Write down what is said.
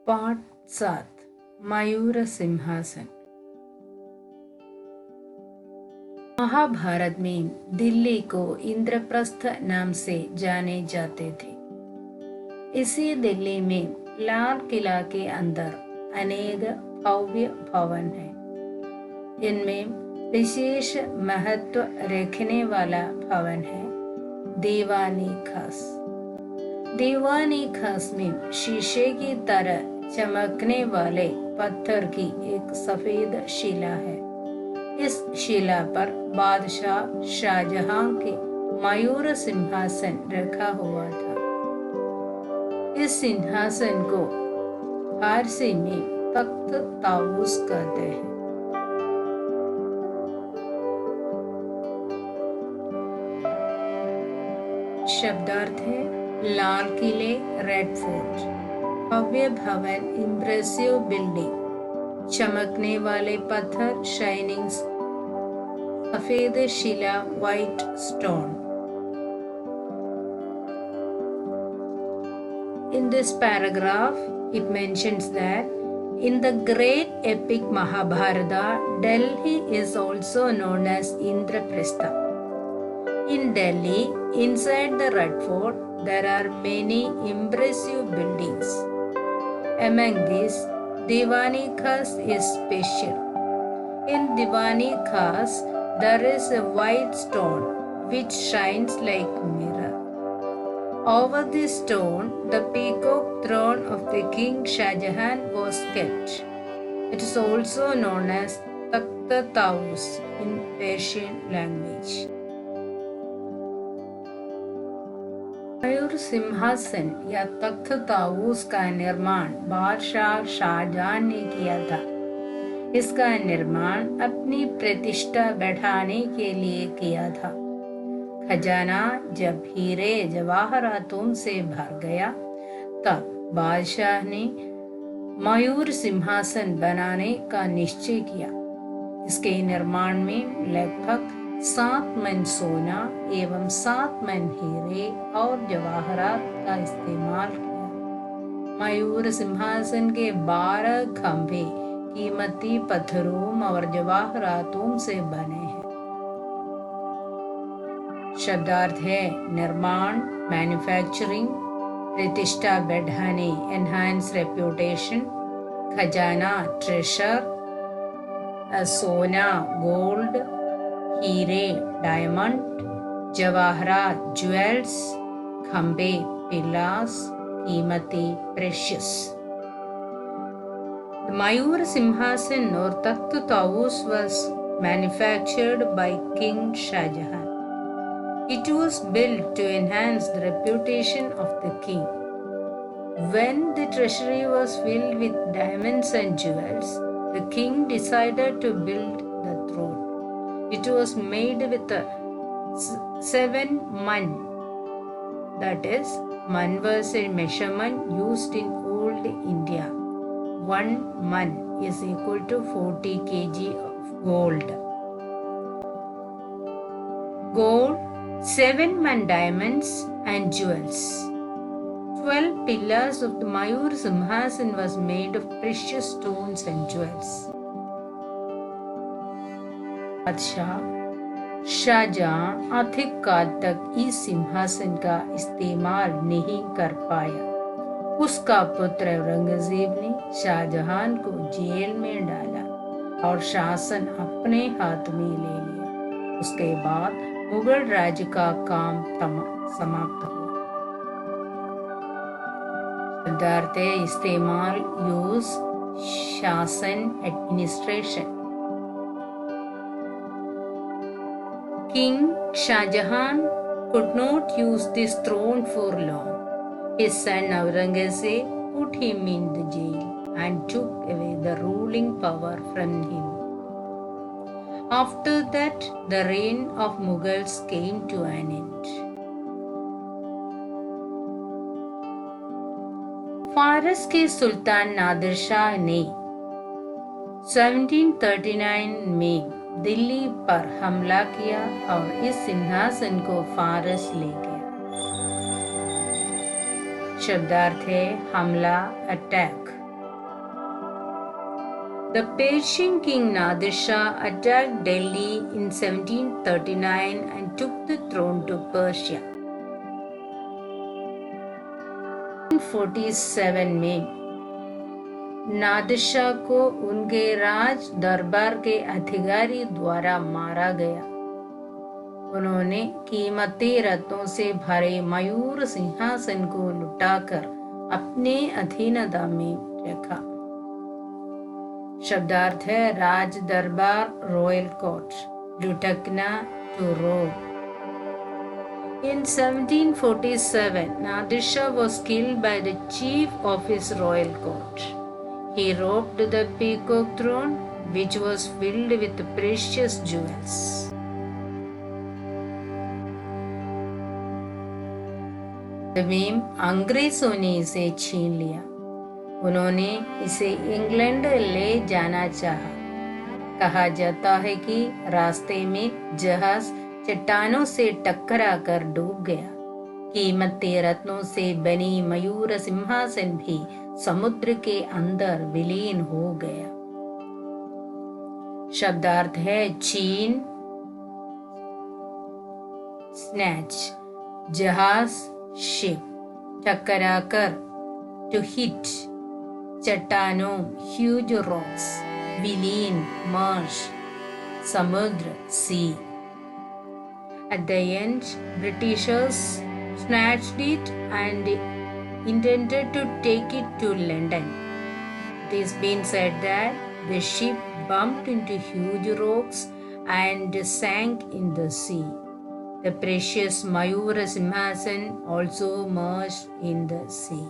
पाठ 7 मयूर सिंहासन। महाभारत में दिल्ली को इंद्रप्रस्थ नाम से जाने जाते थे। इसी दिल्ली में लाल किला के अंदर अनेक भव्य भवन हैं। इनमें विशेष महत्व रखने वाला भवन है दीवानी खास। दीवानी खास में शीशे की तरह चमकने वाले पत्थर की एक सफेद शिला है। इस शिला पर बादशाह शाहजहां के मयूर सिंहासन रखा हुआ था। इस सिंहासन को फारसी में तख्त ताऊस कहते हैं। शब्दार्थ है लाल किले, रेड फोर्ट, भव्य भवन, इम्प्रेसिव बिल्डिंग, चमकने वाले पत्थर, शाइनिंग, सफेद शिला, white stone. In this paragraph, it mentions that in the great epic Mahabharata, Delhi is also known as Indraprastha. In Delhi, inside the Red Fort, there are many impressive buildings. Among these, Diwani Khas is special. In Diwani Khas, there is a white stone which shines like a mirror. Over this stone, the peacock throne of the King Shah Jahan was kept. It is also known as Takht Taus in Persian language. मयूर सिंहासन या तख्त ताऊस का निर्माण बादशाह शाहजहां ने किया था। इसका निर्माण अपनी प्रतिष्ठा बढ़ाने के लिए किया था। खजाना जब हीरे जवाहरातों से भर गया तब बादशाह ने मयूर सिंहासन बनाने का निश्चय किया। इसके निर्माण में लगभग 7 मन सोना एवं 7 मन हीरे और जवाहरात का इस्तेमाल किया। मयूर सिंहासन के 12 खंभे कीमती पत्थरों और जवाहरातों से बने हैं। शब्दार्थ है निर्माण, मैन्युफैक्चरिंग, प्रतिष्ठा बढ़ाने, एनहांस रेप्यूटेशन, खजाना ट्रेशर, सोना गोल्ड, हीरे डायमंड, जवाहरात ज्वेल्स, खंबे पिलास कीमती precious. The Mayur Simhasan or Takht Taus was manufactured by King Shah Jahan. It was built to enhance the reputation of the king. When the treasury was filled with diamonds and jewels, the king decided to build the throne. It was made with 7 man. That is, man was a measurement used in old India. 1 man is equal to 40 kg of gold. Gold, 7 man diamonds and jewels. 12 pillars of the Mayur Simhasan was made of precious stones and jewels. बादशाह शाहजहां अधिक काल तक इस सिंहासन का इस्तेमाल नहीं कर पाया। उसका पुत्र औरंगजेब ने शाहजहां को जेल में डाला और शासन अपने हाथ में ले लिया। उसके बाद मुगल राज्य का काम समाप्त हुआ। शब्दार्थ इस्तेमाल यूज, शासन administration. King Shah Jahan could not use this throne for long. His son Aurangzeb put him in the jail and took away the ruling power from him. After that, the reign of Mughals came to an end. फारस के सुल्तान नादिर शाह ने 1739 में दिल्ली पर हमला किया और इस सिंहासन को फारस ले गया। शब्दार्थ है हमला, attack. The Persian king Nadir Shah attacked Delhi in 1739 and took the throne to Persia. 1747 में नादिर शाह को उनके राज दरबार के अधिकारी द्वारा मारा गया। उन्होंने कीमती रत्नों से भरे मयूर सिंहासन को लुटाकर अपने अधीनता में रखा। शब्दार्थ है राज दरबार, रॉयल कोर्ट, लुटकना, टू रोब। In 1747, Nadir Shah was killed by the chief of his royal court. He robbed the peacock throne, which was filled with precious jewels. में अंग्रेजों ने इसे छीन लिया। उन्होंने इसे इंग्लैंड ले जाना चाहा। कहा जाता है कि रास्ते में जहाज चट्टानों से टकराकर डूब गया। कीमती रत्नों से बनी मयूर सिंहासन भी समुद्र के अंदर विलीन हो गया। शब्दार्थ है छीन, स्नैच, जहाज, शिप, टकराकर, टू हिट, चट्टानों, ह्यूज रॉक्स, विलीन, मर्ज, समुद्र, सी। At the end, Britishers snatched it and intended to take it to London. It is been said that the ship bumped into huge rocks and sank in the sea. The precious Mayura Simhasan also merged in the sea.